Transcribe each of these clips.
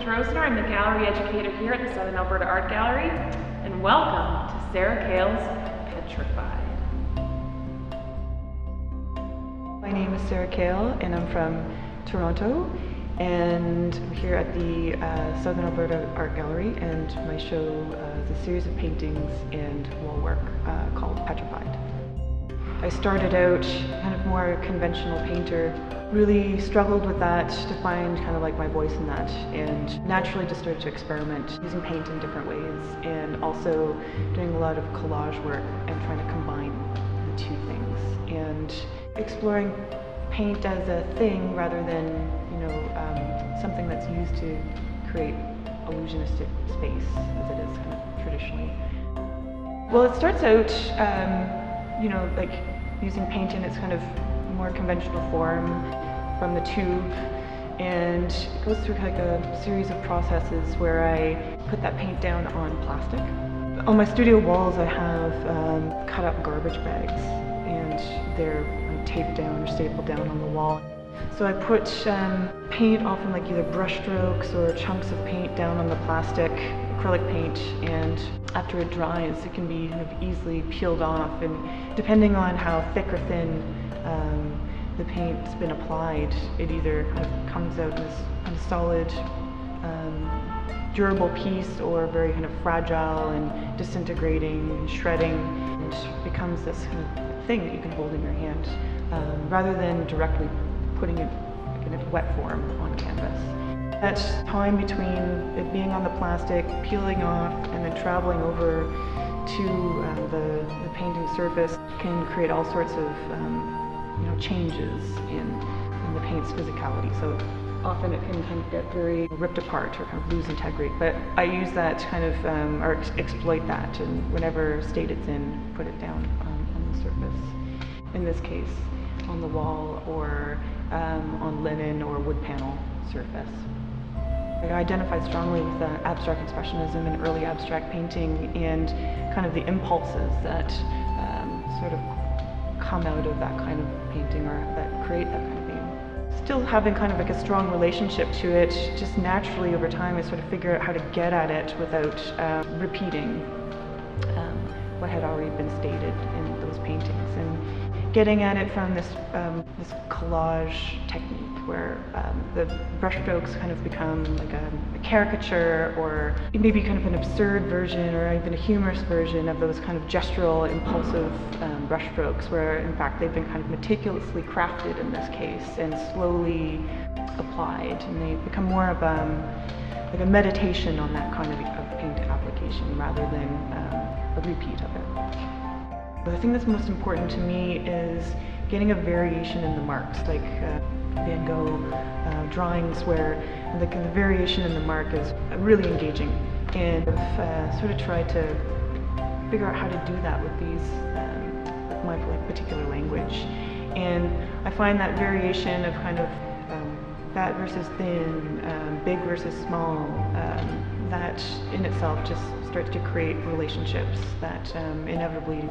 Rosner. I'm the gallery educator here at the Southern Alberta Art Gallery, and welcome to Sara Cale's Petrified. My name is Sara Cale, and I'm from Toronto, and I'm here at the Southern Alberta Art Gallery, and my show is a series of paintings and wall work called Petrified. I started out kind of more conventional painter, really struggled with that to find kind of like my voice in that, and naturally just started to experiment using paint in different ways, and also doing a lot of collage work and trying to combine the two things, and exploring paint as a thing rather than, something that's used to create illusionistic space as it is kind of traditionally. Well, it starts out like using paint in its kind of more conventional form from the tube, and it goes through like a series of processes where I put that paint down on plastic. On my studio walls I have cut up garbage bags, and they're taped down or stapled down on the wall. So I put paint, often like either brush strokes or chunks of paint, down on the plastic, acrylic paint, and after it dries it can be kind of easily peeled off, and depending on how thick or thin the paint's been applied, it either kind of comes out in this kind of solid, durable piece, or very kind of fragile and disintegrating and shredding, and becomes this kind of thing that you can hold in your hand, rather than directly putting it in a wet form on canvas. That time between it being on the plastic, peeling off, and then traveling over to the painting surface can create all sorts of changes in the paint's physicality. So often it can kind of get very ripped apart or kind of lose integrity. But I use that to kind of, or exploit that, and whatever state it's in, put it down on the surface. In this case, on the wall, or on linen or wood panel surface. I identified strongly with abstract expressionism and early abstract painting, and kind of the impulses that sort of come out of that kind of painting, or that create that kind of painting. Still having kind of like a strong relationship to it, just naturally over time I sort of figure out how to get at it without repeating what had already been stated in those paintings, and getting at it from this collage technique where the brushstrokes kind of become like a caricature, or maybe kind of an absurd version, or even a humorous version of those kind of gestural, impulsive brushstrokes, where in fact they've been kind of meticulously crafted in this case and slowly applied, and they become more of like a meditation on that kind of paint application rather than a repeat of it. The thing that's most important to me is getting a variation in the marks, like Van Gogh drawings, where the variation in the mark is really engaging. And I've sort of tried to figure out how to do that with these, with my particular language. And I find that variation of kind of fat versus thin, big versus small, that in itself just starts to create relationships that inevitably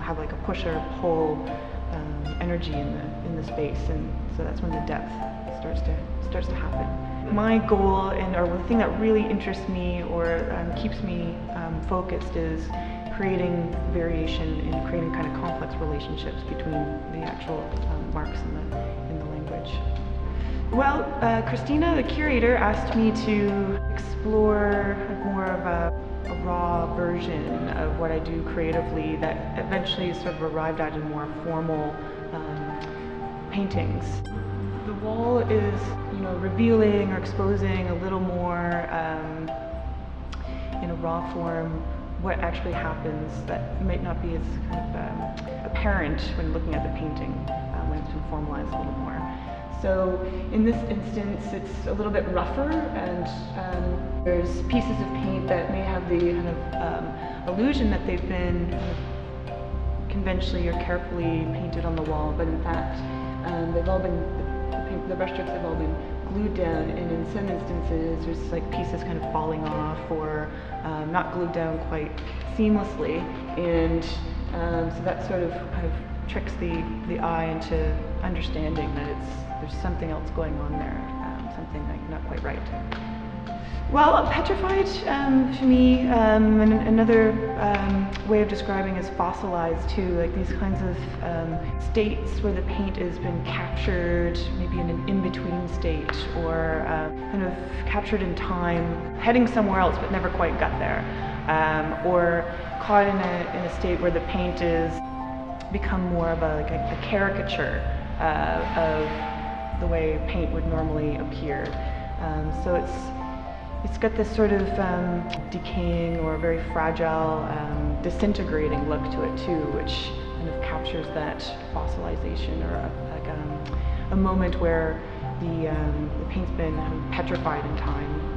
have like a push or pull energy in the space, and so that's when the depth starts to happen. My goal, or the thing that really interests me or keeps me focused, is creating variation and creating kind of complex relationships between the actual marks in the language. Well, Christina, the curator, asked me to explore more of a raw version of what I do creatively that eventually sort of arrived at in more formal paintings. The wall is, revealing or exposing a little more in a raw form what actually happens that might not be as kind of apparent when looking at the painting, when it's been formalized a little more. So in this instance, it's a little bit rougher, and there's pieces of paint that may have the kind of illusion that they've been conventionally or carefully painted on the wall, but in fact, they've all been, the brushstrokes have all been glued down, and in some instances, there's like pieces kind of falling off, or not glued down quite seamlessly, and so that sort of kind of tricks the eye into understanding that there's something else going on there, something like not quite right. Well, petrified to me, and another way of describing is fossilized too, like these kinds of states where the paint has been captured, maybe in an in-between state, or kind of captured in time, heading somewhere else but never quite got there, or caught in a state where the paint is become more of a caricature of the way paint would normally appear. So it's got this sort of decaying or very fragile, disintegrating look to it too, which kind of captures that fossilization, or a moment where the paint's been petrified in time.